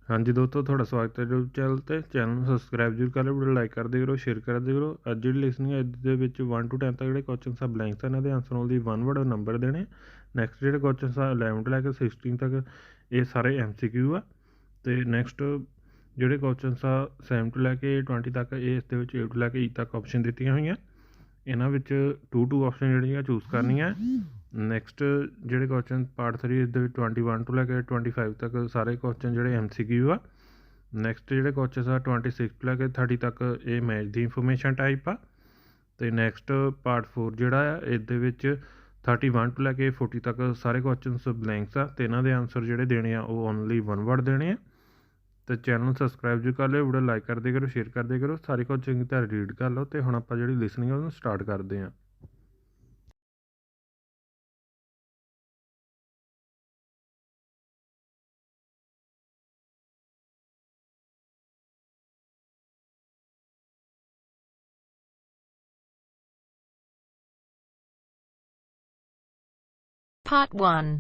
हाँ जी दोस्तों, ਤੁਹਾਡਾ ਸਵਾਗਤ ਹੈ YouTube ਚੈਨਲ ਤੇ। ਚੈਨਲ ਨੂੰ ਸਬਸਕ੍ਰਾਈਬ ਜ਼ਰੂਰ ਕਰ ਲਿਓ, ਵੀਡੀਓ ਲਾਈਕ ਕਰਦੇ ਕਰੋ, ਸ਼ੇਅਰ ਕਰਦੇ ਕਰੋ। ਅੱਜ ਜਿਹੜੀ ਲਿਸਨਿੰਗ ਹੈ ਇਹਦੇ ਵਿੱਚ 1 to 10 ਤੱਕ ਜਿਹੜੇ ਕੁਐਸਚਨਸ ਆ ਬਲੈਂਕਸ ਆ, ਇਹਨਾਂ ਦੇ ਆਨਸਰ ਓਨਲੀ 1 ਵਰਡ ਨੰਬਰ ਦੇਣੇ। ਨੈਕਸਟ ਜਿਹੜੇ ਕੁਐਸਚਨਸ ਆ 11 ਤੋਂ ਲੈ ਕੇ 16 ਤੱਕ ਇਹ ਸਾਰੇ MCQ ਆ। ਤੇ ਨੈਕਸਟ ਜਿਹੜੇ ਕੁਐਸਚਨਸ ਆ 7 ਤੋਂ ਲੈ ਕੇ 20 ਤੱਕ ਇਹ ਇਸ ਦੇ ਵਿੱਚ A ਤੋਂ ਲੈ ਕੇ E ਤੱਕ ਆਪਸ਼ਨ ਦਿੱਤੀਆਂ ਹੋਈਆਂ। ਇਹਨਾਂ ਵਿੱਚ 2 ਆਪਸ਼ਨ ਜਿਹੜੀਆਂ ਚੂਜ਼ ਕਰਨੀਆਂ। ਨੈਕਸਟ ਜਿਹੜੇ ਕੁਐਸਚਨ ਪਾਰਟ 3 ਇਸ ਦੇ ਵਿੱਚ 21 ਤੋਂ ਲੈ ਕੇ 25 ਤੱਕ ਸਾਰੇ ਕੁਐਸਚਨ ਜਿਹੜੇ MCQ ਆ। ਨੈਕਸਟ ਜਿਹੜੇ ਕੁਐਸਚਨਸ ਆ 26 ਤੋਂ ਲੈ ਕੇ 30 ਤੱਕ ਇਹ ਮੈਚ ਦੀ ਇਨਫੋਰਮੇਸ਼ਨ ਟਾਈਪ ਆ। ਅਤੇ ਨੈਕਸਟ ਪਾਰਟ 4 ਜਿਹੜਾ ਆ ਇਹਦੇ ਵਿੱਚ 31 ਤੋਂ ਲੈ ਕੇ 40 ਤੱਕ ਸਾਰੇ ਕੁਐਸਚਨਸ ਬਲੈਂਕਸ ਆ ਅਤੇ ਇਹਨਾਂ ਦੇ ਆਨਸਰ ਜਿਹੜੇ ਦੇਣੇ ਆ ਉਹ ਓਨਲੀ 1 ਵਰਡ ਦੇਣੇ ਆ। ਅਤੇ ਚੈਨਲ ਨੂੰ ਸਬਸਕ੍ਰਾਈਬ ਜ਼ਰੂਰ ਕਰ ਲਿਓ, ਵੀਡੀਓ ਲਾਈਕ ਕਰਦੇ ਕਰੋ, ਸ਼ੇਅਰ ਕਰਦੇ ਕਰੋ। ਸਾਰੇ ਕੁਝ ਚੰਗੀ ਤਰ੍ਹਾਂ ਰੀਡ ਕਰ ਲਓ। ਅਤੇ ਹੁਣ ਆਪਾਂ ਜਿਹੜੀ ਲਿਸਨਿੰਗ ਆ ਉਹਨੂੰ ਸਟਾਰਟ ਕਰਦੇ ਹਾਂ। Part 1.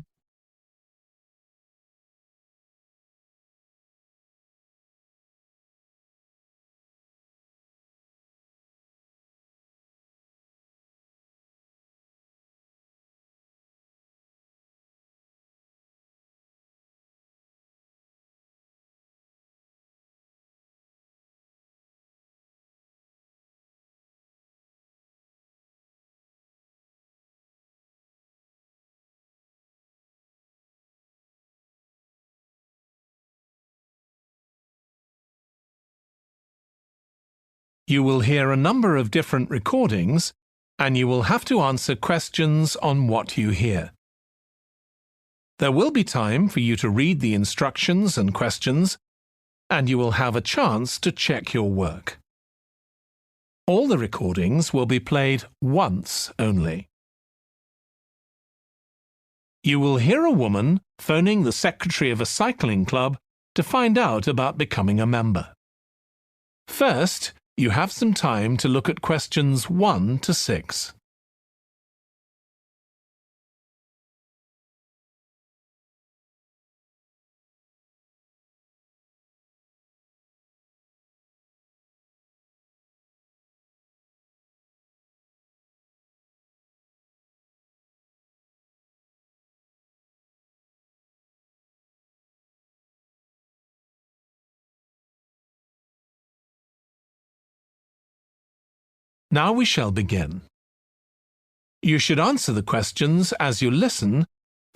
You will hear a number of different recordings, and you will have to answer questions on what you hear. There will be time for you to read the instructions and questions, and you will have a chance to check your work. All the recordings will be played once only. You will hear a woman phoning the secretary of a cycling club to find out about becoming a member. First, you have some time to look at questions 1 to 6. Now we shall begin. You should answer the questions as you listen,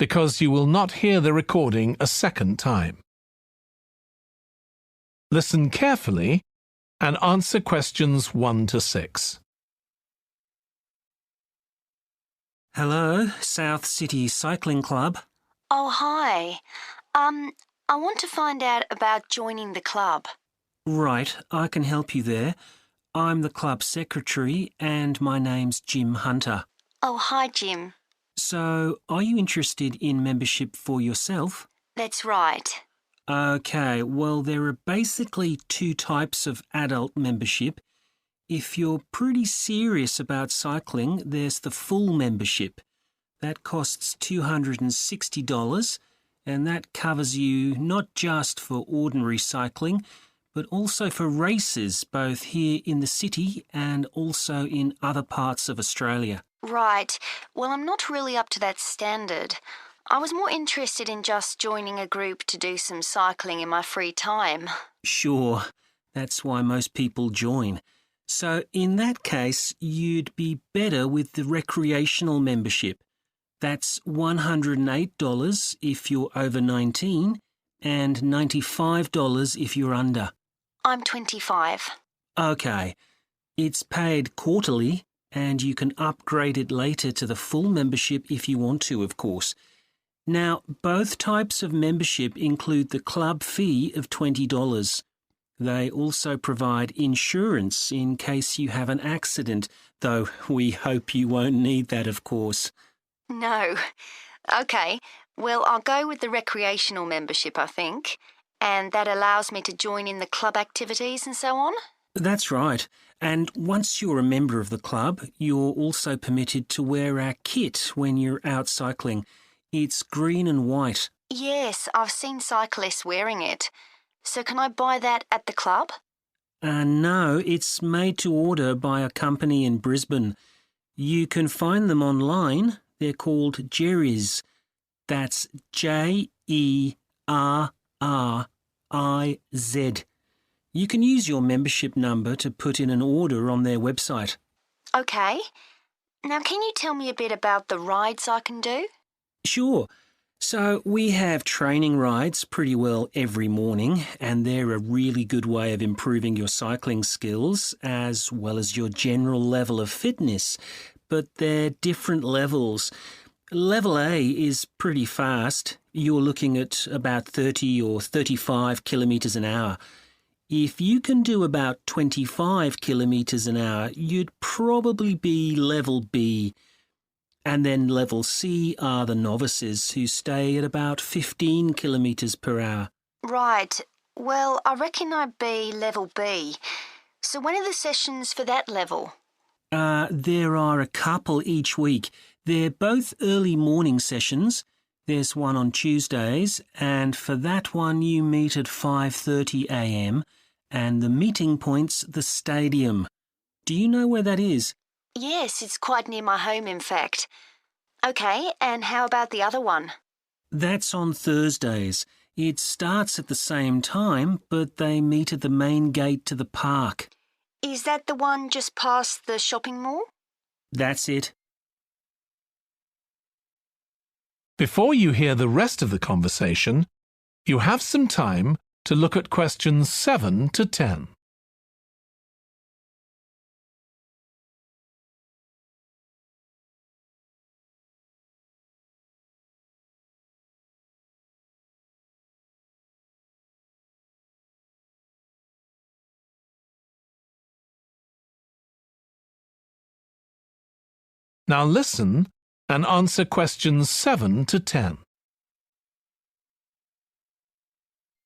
because you will not hear the recording a second time. Listen carefully and answer questions 1 to 6. Hello, South City Cycling Club. Oh, hi. I want to find out about joining the club. Right, I can help you there. I'm the club secretary and my name's Jim Hunter. Oh, hi, Jim. So, are you interested in membership for yourself? That's right. Okay, well, there are basically 2 types of adult membership. If you're pretty serious about cycling, there's the full membership. That costs $260, and that covers you not just for ordinary cycling, but also for races both here in the city and also in other parts of Australia. Right. Well, I'm not really up to that standard. I was more interested in just joining a group to do some cycling in my free time. Sure, that's why most people join. So in that case, you'd be better with the recreational membership. That's $108 if you're over 19 and $95 if you're under. I'm 25. Okay. It's paid quarterly, and you can upgrade it later to the full membership if you want to, of course. Now, both types of membership include the club fee of $20. They also provide insurance in case you have an accident, though we hope you won't need that, of course. No. Okay. Well, I'll go with the recreational membership, I think. And that allows me to join in the club activities and so on? That's right. And once you're a member of the club, you're also permitted to wear our kit when you're out cycling. It's green and white. Yes, I've seen cyclists wearing it. So can I buy that at the club? No, it's made to order by a company in Brisbane. You can find them online. They're called Jerry's. That's Jerriz. You can use your membership number to put in an order on their website. Okay. Now can you tell me a bit about the rides I can do? Sure. So we have training rides pretty well every morning, and they're a really good way of improving your cycling skills as well as your general level of fitness. But they're different levels. Level A is pretty fast. You're looking at about 30 or 35 kilometres an hour. If you can do about 25 kilometres an hour, you'd probably be level B. And then level C are the novices who stay at about 15 kilometres per hour. Right. Well, I reckon I'd be level B. So when are the sessions for that level? There are a couple each week. They're both early morning sessions. There's one on Tuesdays, and for that one you meet at 5:30 a.m, and the meeting point's the stadium. Do you know where that is? Yes, it's quite near my home, in fact. Okay, and how about the other one? That's on Thursdays. It starts at the same time, but they meet at the main gate to the park. Is that the one just past the shopping mall? That's it. Before you hear the rest of the conversation, you have some time to look at questions 7 to 10. Now listen and answer questions 7 to 10.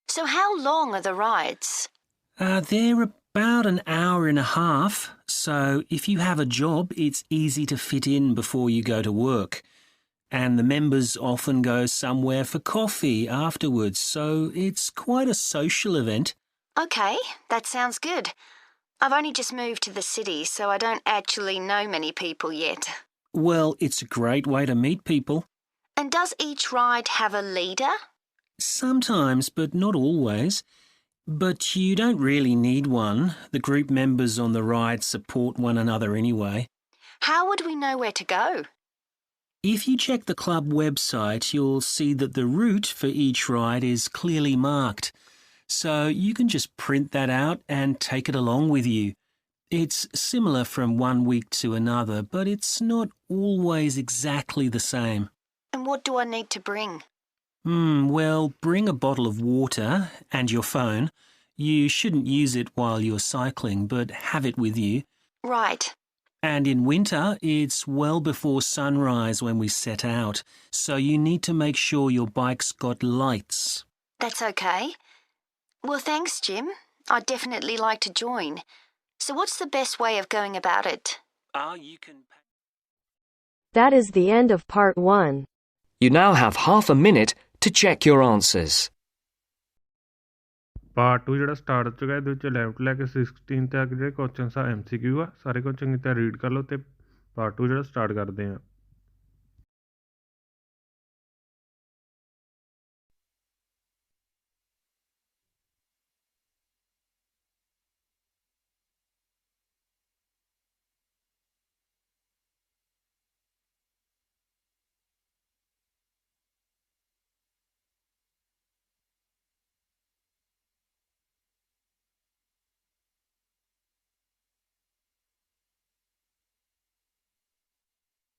So how long are the rides? They're about an hour and a half, so if you have a job, it's easy to fit in before you go to work. And the members often go somewhere for coffee afterwards, so it's quite a social event. Okay, that sounds good. I've only just moved to the city, so I don't actually know many people yet. Well, it's a great way to meet people. And does each ride have a leader? Sometimes, but not always. But you don't really need one. The group members on the ride support one another anyway. How would we know where to go? If you check the club website, you'll see that the route for each ride is clearly marked. So you can just print that out and take it along with you. It's similar from one week to another, but it's not always exactly the same. And what do I need to bring? Well, bring a bottle of water and your phone. You shouldn't use it while you're cycling, but have it with you. Right. And in winter, it's well before sunrise when we set out, so you need to make sure your bike's got lights. That's okay. Well, thanks, Jim. I'd definitely like to join. So what's the best way of going about it? That is the end of part 1. You now have half a minute to check your answers. Part 2 ਜਿਹੜਾ start ਹੋ ਚੁੱਕਾ ਇਹਦੇ ਵਿੱਚ 11 ਤੋਂ ਲੈ ਕੇ 16 ਤੱਕ ਜਿਹੜੇ questions ਆ MCQ ਆ ਸਾਰੇ ਕੁਝ ਚੰਗੀ ਤਰ੍ਹਾਂ ਰੀਡ ਕਰ ਲਓ ਤੇ ਪਾਰਟ 2 ਜਿਹੜਾ ਸਟਾਰਟ ਕਰਦੇ ਆ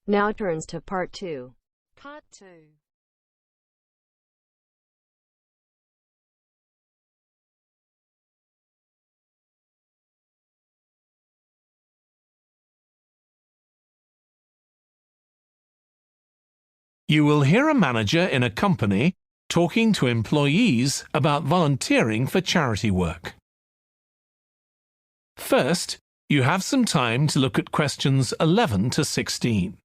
Now turns to part 2. Part 2. You will hear a manager in a company talking to employees about volunteering for charity work. First, you have some time to look at questions 11 to 16.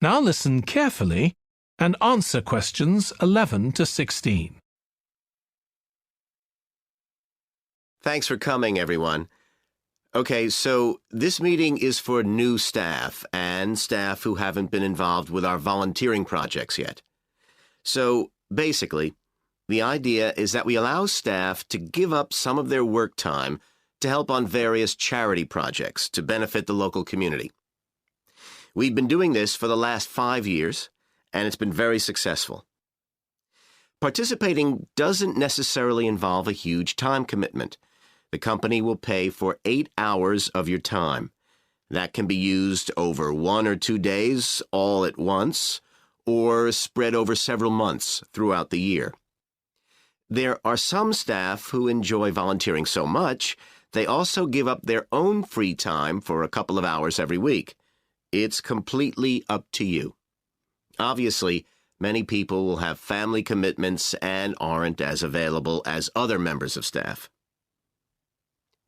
Now listen carefully and answer questions 11 to 16. Thanks for coming, everyone. Okay, so this meeting is for new staff and staff who haven't been involved with our volunteering projects yet. So, basically, the idea is that we allow staff to give up some of their work time to help on various charity projects to benefit the local community. We've been doing this for the last 5 years, and it's been very successful. Participating doesn't necessarily involve a huge time commitment. The company will pay for 8 hours of your time. That can be used over 1 or 2 days all at once, or spread over several months throughout the year. There are some staff who enjoy volunteering so much, they also give up their own free time for a couple of hours every week. It's completely up to you. Obviously, many people will have family commitments and aren't as available as other members of staff.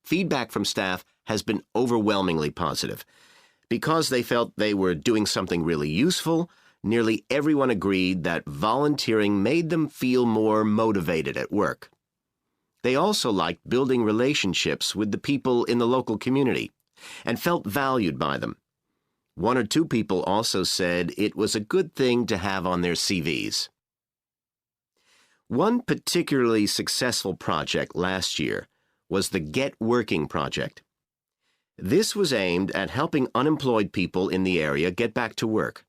Feedback from staff has been overwhelmingly positive. Because they felt they were doing something really useful, nearly everyone agreed that volunteering made them feel more motivated at work. They also liked building relationships with the people in the local community and felt valued by them. 1 or 2 people also said it was a good thing to have on their CVs. One particularly successful project last year was the Get Working project. This was aimed at helping unemployed people in the area get back to work.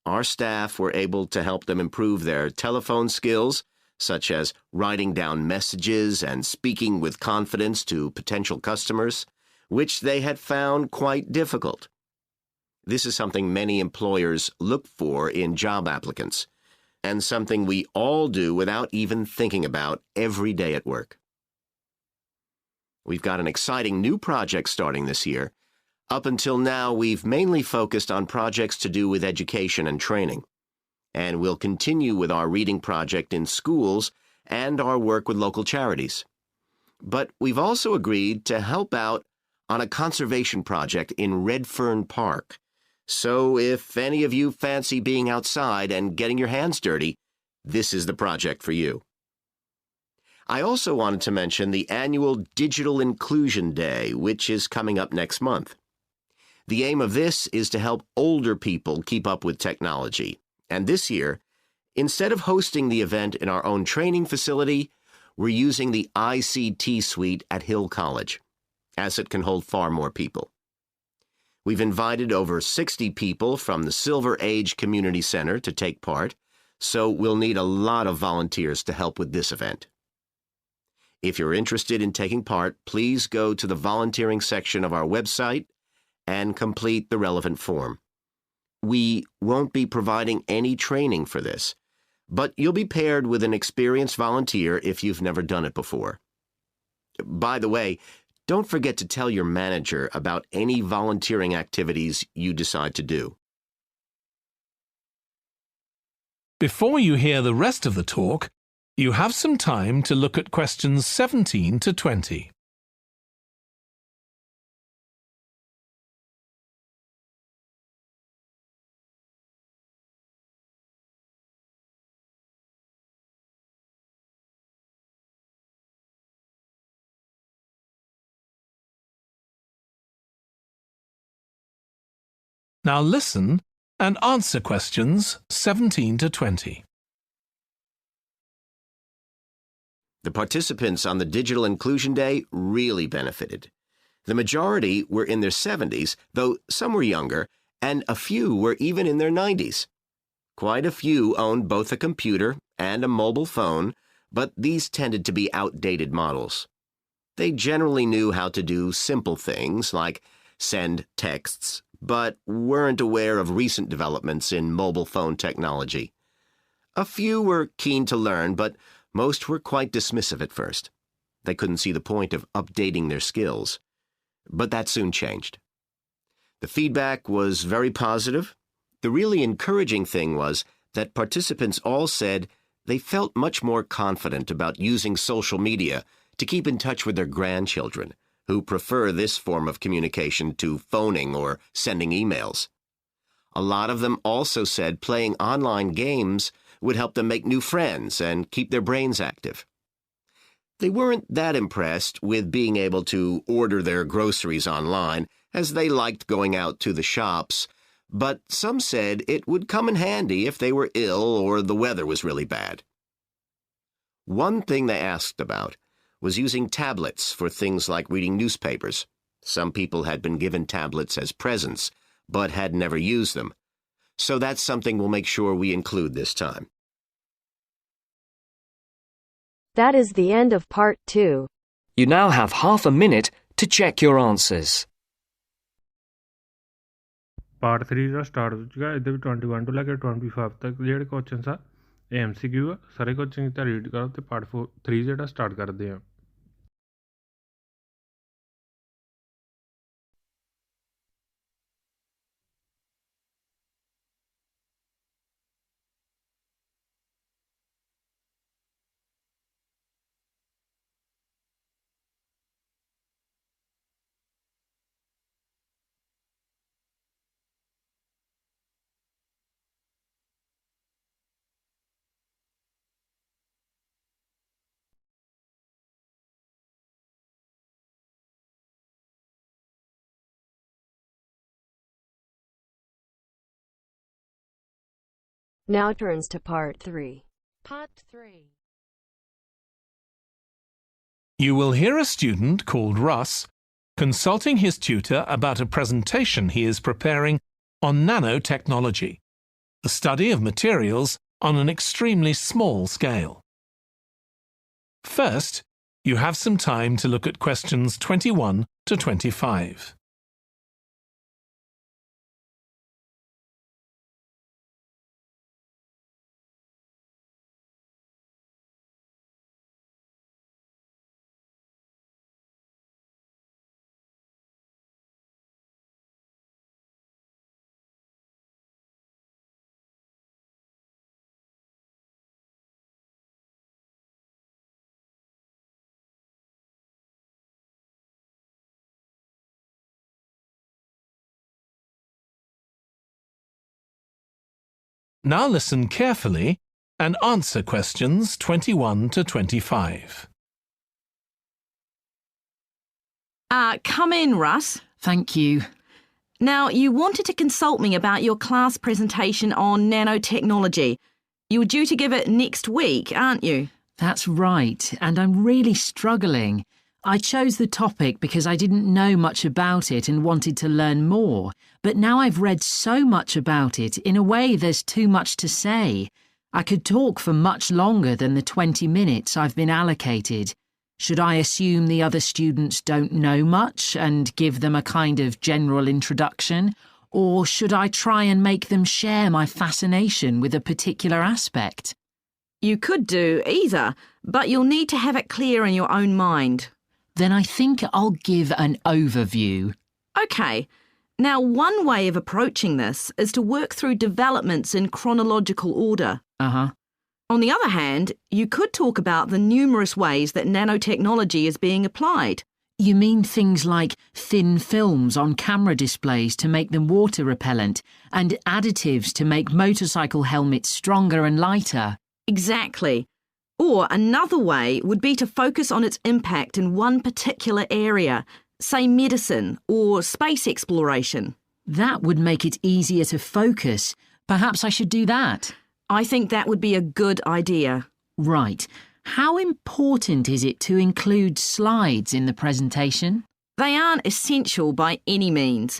Our staff were able to help them improve their telephone skills, such as writing down messages and speaking with confidence to potential customers, which they had found quite difficult. This is something many employers look for in job applicants, and something we all do without even thinking about every day at work. We've got an exciting new project starting this year. Up until now, we've mainly focused on projects to do with education and training, and we'll continue with our reading project in schools and our work with local charities. But we've also agreed to help out on a conservation project in Redfern Park. So if any of you fancy being outside and getting your hands dirty, this is the project for you. I also wanted to mention the annual Digital Inclusion Day, which is coming up next month. The aim of this is to help older people keep up with technology. And this year, instead of hosting the event in our own training facility, we're using the ICT suite at Hill College, as it can hold far more people. We've invited over 60 people from the Silver Age Community Center to take part, so we'll need a lot of volunteers to help with this event. If you're interested in taking part, please go to the volunteering section of our website and complete the relevant form. We won't be providing any training for this, but you'll be paired with an experienced volunteer if you've never done it before. By the way, don't forget to tell your manager about any volunteering activities you decide to do. Before you hear the rest of the talk, you have some time to look at questions 17 to 20. Now listen and answer questions 17 to 20. The participants on the Digital Inclusion Day really benefited. The majority were in their 70s, though some were younger, and a few were even in their 90s. Quite a few owned both a computer and a mobile phone, but these tended to be outdated models. They generally knew how to do simple things like send texts, but weren't aware of recent developments in mobile phone technology. A few were keen to learn, but most were quite dismissive at first. They couldn't see the point of updating their skills. But that soon changed. The feedback was very positive. The really encouraging thing was that participants all said they felt much more confident about using social media to keep in touch with their grandchildren, who prefer this form of communication to phoning or sending emails. A lot of them also said playing online games would help them make new friends and keep their brains active. They weren't that impressed with being able to order their groceries online, as they liked going out to the shops, but some said it would come in handy if they were ill or the weather was really bad. One thing they asked about was using tablets for things like reading newspapers. Some people had been given tablets as presents, but had never used them. So that's something we'll make sure we include this time. That is the end of part 2. You now have half a minute to check your answers. Part 3 the start ਹੋ ਚੁੱਕਾ। ਇਹਦੇ ਵਿੱਚ 21 ਤੋਂ ਲੈ ਕੇ 25 ਤੱਕ ਜਿਹੜੇ questions ਆ ਇਹ MCQ ਆ। ਸਾਰੇ ਕੁਐਸਚਨ ਤਾਂ ਰੀਡ ਕਰੋ ਤੇ ਪਾਰਟ 3 ਜਿਹੜਾ ਸਟਾਰਟ ਕਰਦੇ ਆ। Now turns to part 3. Part 3. You will hear a student called Russ consulting his tutor about a presentation he is preparing on nanotechnology, the study of materials on an extremely small scale. First, you have some time to look at questions 21 to 25. Now listen carefully and answer questions 21 to 25. Come in, Russ. Thank you. Now, you wanted to consult me about your class presentation on nanotechnology. You were due to give it next week, aren't you? That's right, and I'm really struggling. I chose the topic because I didn't know much about it and wanted to learn more, but now I've read so much about it, in a way there's too much to say. I could talk for much longer than the 20 minutes I've been allocated. Should I assume the other students don't know much and give them a kind of general introduction, or should I try and make them share my fascination with a particular aspect? You could do either, but you'll need to have it clear in your own mind. Then I think I'll give an overview. OK. Now, one way of approaching this is to work through developments in chronological order. Uh-huh. On the other hand, you could talk about the numerous ways that nanotechnology is being applied. You mean things like thin films on camera displays to make them water repellent and additives to make motorcycle helmets stronger and lighter? Exactly. Or another way would be to focus on its impact in one particular area, say medicine or space exploration. That would make it easier to focus. Perhaps I should do that. I think that would be a good idea. Right. How important is it to include slides in the presentation? They aren't essential by any means.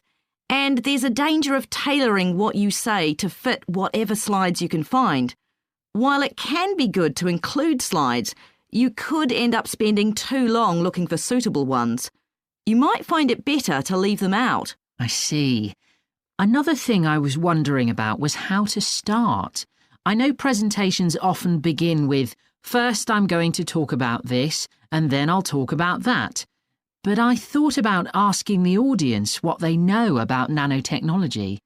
And there's a danger of tailoring what you say to fit whatever slides you can find. While it can be good to include slides, you could end up spending too long looking for suitable ones. You might find it better to leave them out. I see. Another thing I was wondering about was how to start. I know presentations often begin with, first I'm going to talk about this, and then I'll talk about that. But I thought about asking the audience what they know about nanotechnology.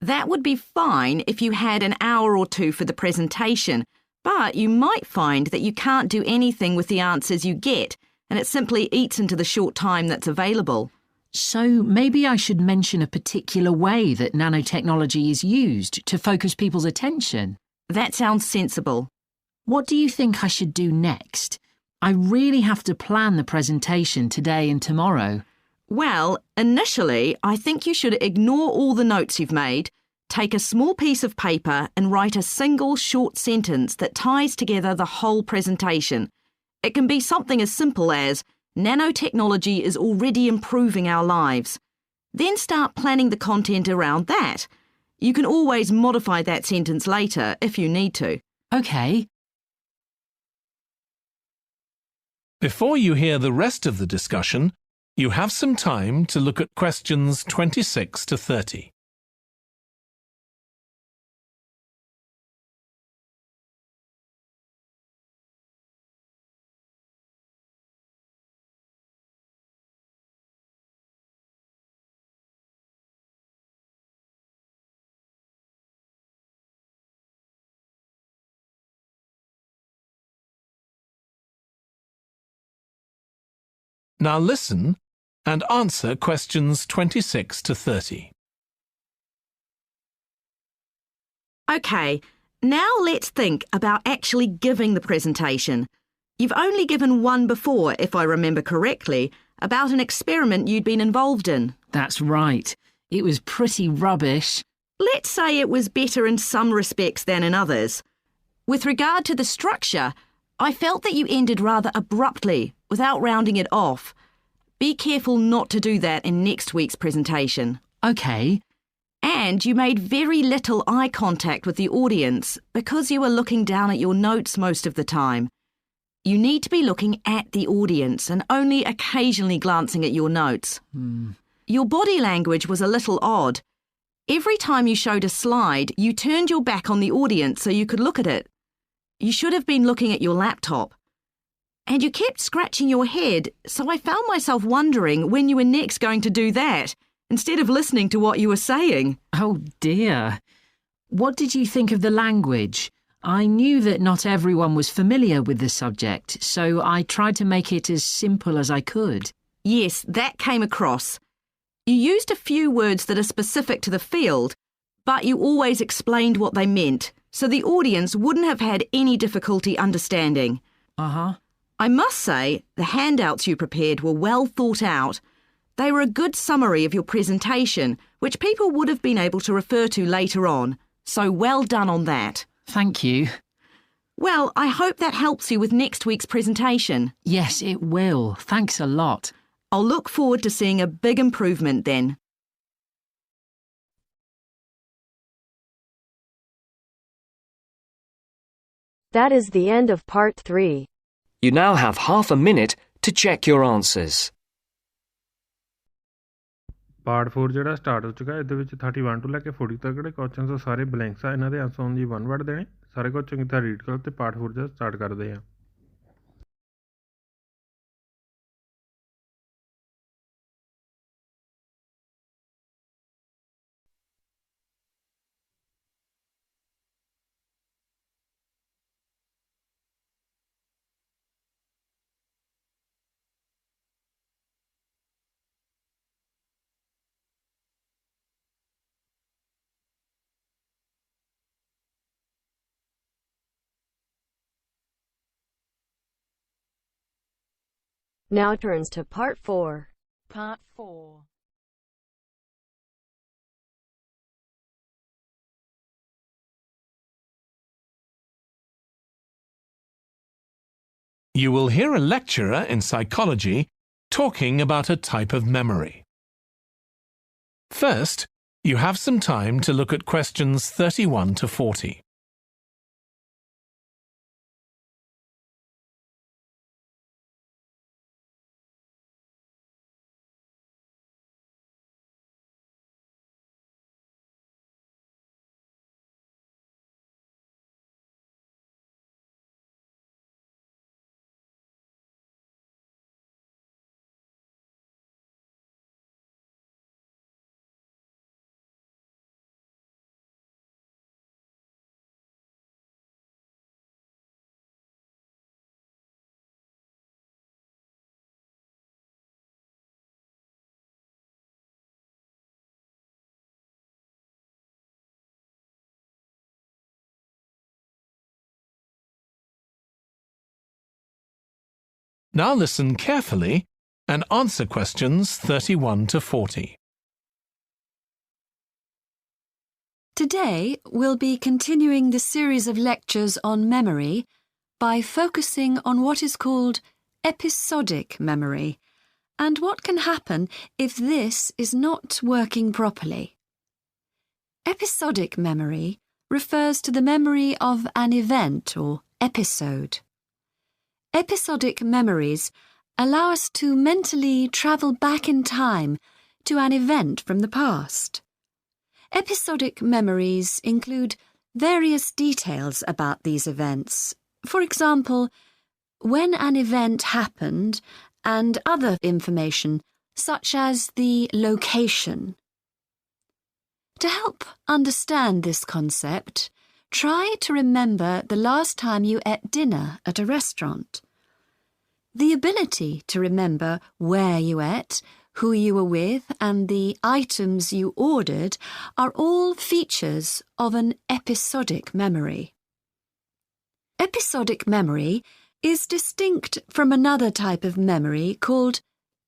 That would be fine if you had an hour or two for the presentation, but you might find that you can't do anything with the answers you get, and it simply eats into the short time that's available. So maybe I should mention a particular way that nanotechnology is used to focus people's attention. That sounds sensible. What do you think I should do next? I really have to plan the presentation today and tomorrow. Well, initially, I think you should ignore all the notes you've made, take a small piece of paper and write a single short sentence that ties together the whole presentation. It can be something as simple as, nanotechnology is already improving our lives. Then start planning the content around that. You can always modify that sentence later if you need to. OK. Before you hear the rest of the discussion, you have some time to look at questions 26 to 30. Now listen and answer questions 26 to 30. OK, now let's think about actually giving the presentation. You've only given one before, if I remember correctly, about an experiment you'd been involved in. That's right. It was pretty rubbish. Let's say it was better in some respects than in others. With regard to the structure, I felt that you ended rather abruptly, without rounding it off. Be careful not to do that in next week's presentation. OK. And you made very little eye contact with the audience because you were looking down at your notes most of the time. You need to be looking at the audience and only occasionally glancing at your notes. Your body language was a little odd. Every time you showed a slide, you turned your back on the audience so you could look at it. You should have been looking at your laptop. And you kept scratching your head, so I found myself wondering when you were next going to do that, instead of listening to what you were saying. Oh dear. What did you think of the language? I knew that not everyone was familiar with the subject, so I tried to make it as simple as I could. Yes, that came across. You used a few words that are specific to the field, but you always explained what they meant, so the audience wouldn't have had any difficulty understanding. I must say, the handouts you prepared were well thought out. They were a good summary of your presentation, which people would have been able to refer to later on, so well done on that. Thank you. Well, I hope that helps you with next week's presentation. Yes, it will. Thanks a lot. I'll look forward to seeing a big improvement then. That is the end of part 3. You now have half a minute to check your answers. Part 4 ਜਿਹੜਾ start ਹੋ ਚੁੱਕਾ ਹੈ। ਇਹਦੇ ਵਿੱਚ 31 ਤੋਂ ਲੈ ਕੇ 40 ਤੱਕ ਜਿਹੜੇ ਕੁਐਸਚਨਸ ਆ ਸਾਰੇ ਬਲੈਂਕਸ ਆ। ਇਹਨਾਂ ਦੇ ਆਨਸਰ ਹੋਣ ਦੀ 1 ਵਰਡ ਦੇਣੇ। ਸਾਰੇ ਕੁਐਸਚਨ ਚੰਗੀ ਤਰ੍ਹਾਂ ਰੀਡ ਕਰੋ ਤੇ ਪਾਰਟ 4 ਜਿਹੜਾ ਸਟਾਰਟ ਕਰਦੇ ਆ। Now turns to part 4. Part 4. You will hear a lecturer in psychology talking about a type of memory. First, you have some time to look at questions 31 to 40. Now listen carefully and answer questions 31 to 40. Today, we'll be continuing the series of lectures on memory by focusing on what is called episodic memory and what can happen if this is not working properly. Episodic memory refers to the memory of an event or episode. Episodic memories allow us to mentally travel back in time to an event from the past. Episodic memories include various details about these events. For example, when an event happened and other information such as the location. To help understand this concept, try to remember the last time you ate dinner at a restaurant. The ability to remember where you ate, who you were with, and the items you ordered are all features of an episodic memory. Episodic memory is distinct from another type of memory called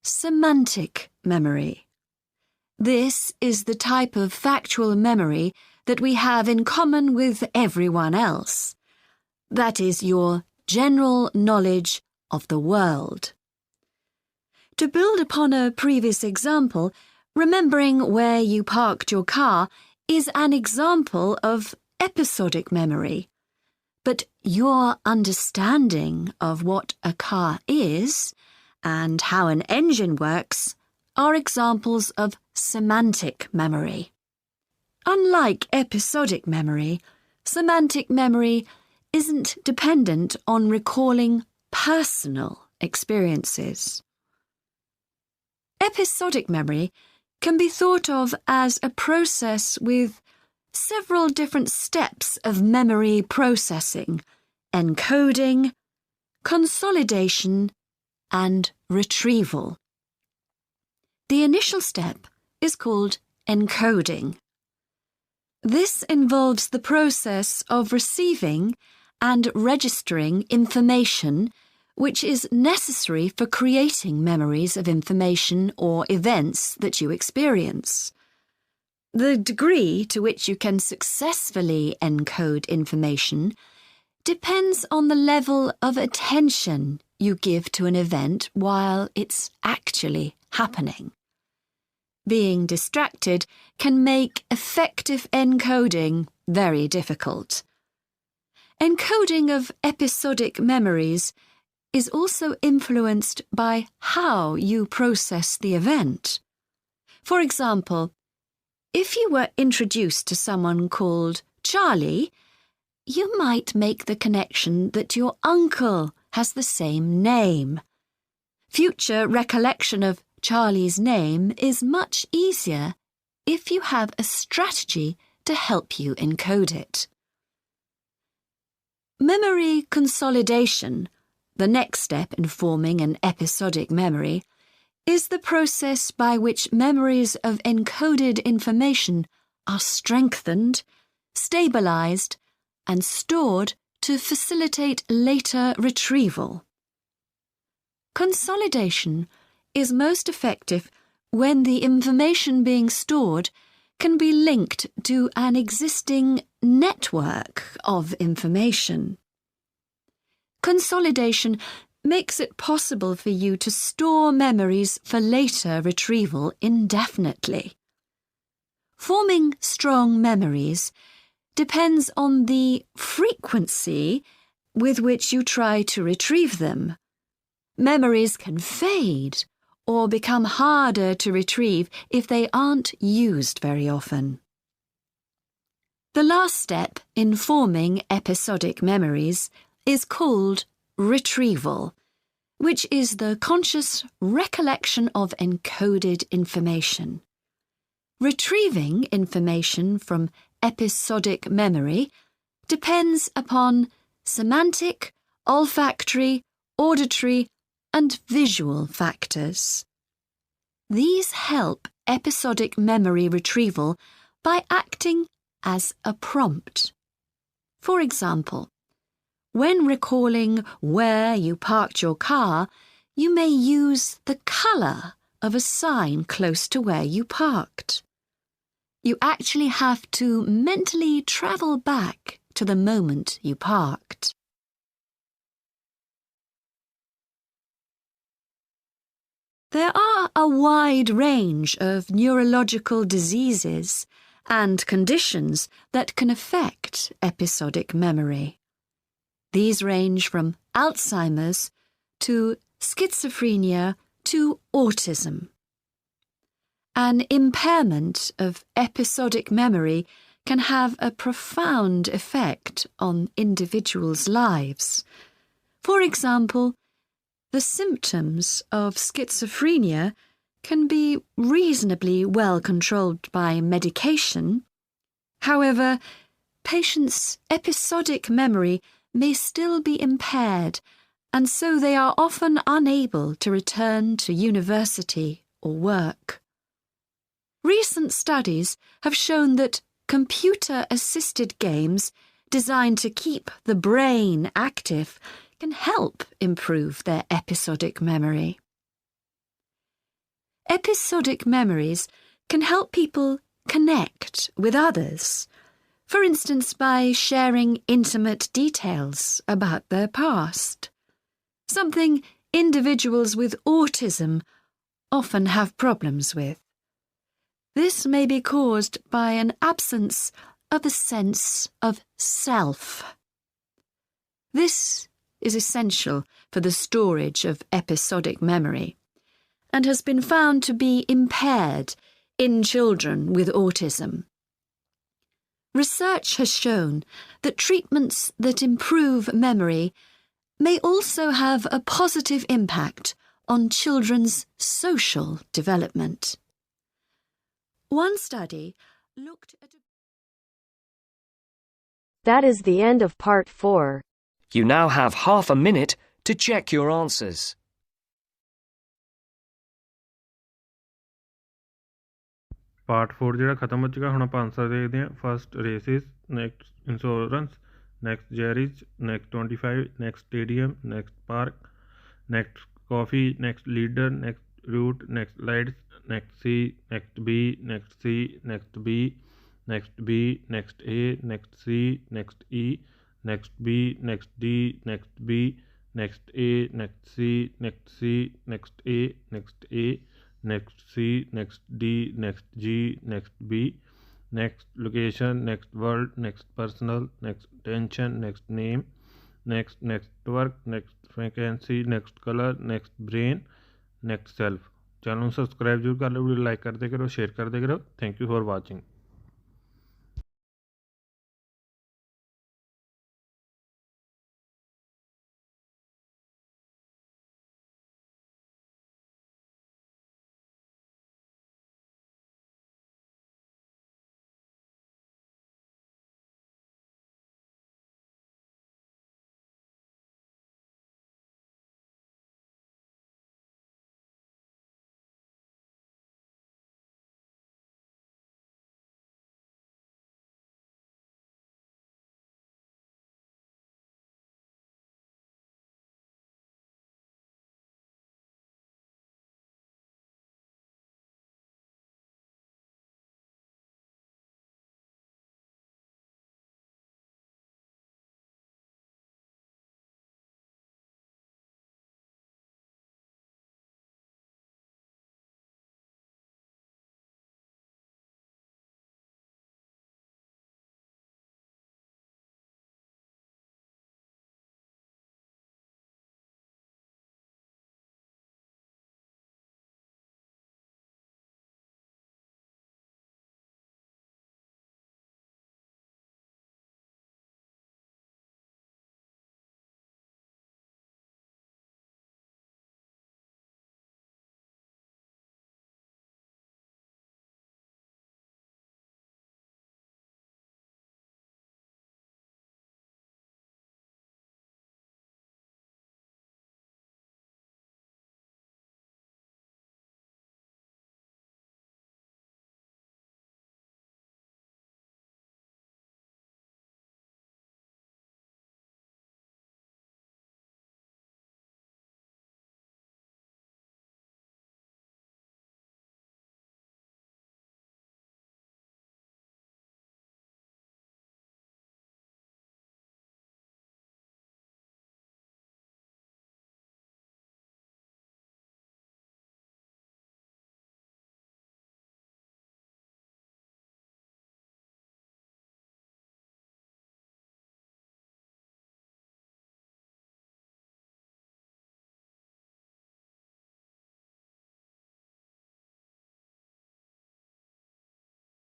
semantic memory. This is the type of factual memory that we have in common with everyone else. That is your general knowledge of the world. To build upon a previous example, remembering where you parked your car is an example of episodic memory. But your understanding of what a car is and how an engine works are examples of semantic memory. Unlike episodic memory, semantic memory isn't dependent on recalling personal experiences. Episodic memory can be thought of as a process with several different steps of memory processing, encoding, consolidation, and retrieval. The initial step is called encoding. This involves the process of receiving and registering information which is necessary for creating memories of information or events that you experience. The degree to which you can successfully encode information depends on the level of attention you give to an event while it's actually happening. Being distracted can make effective encoding very difficult. Encoding of episodic memories is also influenced by how you process the event. For example, if you were introduced to someone called Charlie, you might make the connection that your uncle has the same name. Future recollection of Charlie's name is much easier if you have a strategy to help you encode it. Memory consolidation, the next step in forming an episodic memory, is the process by which memories of encoded information are strengthened, stabilized, and stored to facilitate later retrieval. Consolidation is most effective when the information being stored can be linked to an existing network of information. Consolidation makes it possible for you to store memories for later retrieval indefinitely. Forming strong memories depends on the frequency with which you try to retrieve them. Memories can fade or become harder to retrieve if they aren't used very often. The last step in forming episodic memories is called retrieval, which is the conscious recollection of encoded information. Retrieving information from episodic memory depends upon semantic, olfactory, auditory, and visual factors. These help episodic memory retrieval by acting as a prompt. For example, when recalling where you parked your car, you may use the colour of a sign close to where you parked. You actually have to mentally travel back to the moment you parked. There are a wide range of neurological diseases and conditions that can affect episodic memory. These range from Alzheimer's to schizophrenia to autism. An impairment of episodic memory can have a profound effect on individuals' lives. For example, the symptoms of schizophrenia can be reasonably well controlled by medication. However, patients' episodic memory may still be impaired, and so they are often unable to return to university or work. Recent studies have shown that computer-assisted games designed to keep the brain active can help improve their episodic memory. Episodic memories can help people connect with others, for instance by sharing intimate details about their past, something individuals with autism often have problems with. This may be caused by an absence of a sense of self. This is essential for the storage of episodic memory and has been found to be impaired in children with autism. Research has shown that treatments that improve memory may also have a positive impact on children's social development. One study looked at That is the end of part 4. You now have half a minute to check your answers. Part 4 ਜਿਹੜਾ ਖਤਮ ਹੋ ਚੁੱਕਾ। ਹੁਣ ਆਪਾਂ answer ਦੇਖਦੇ ਹਾਂ। First races, next insurance, next Jerry's, next 25, next stadium, next park, next coffee, next leader, next route, next lights, next C, next B, next C, next B, next B, next A, next C, next E, next B, next D, next B, next A, next C, next C, next A, next A, next C, next D, next G, next B, next location, next world, next personal, next attention, next name, next network, next frequency, next color, next brain, next self। Channel को subscribe जरूर कर लो, video like करते करो, share करते करो। Thank you for watching.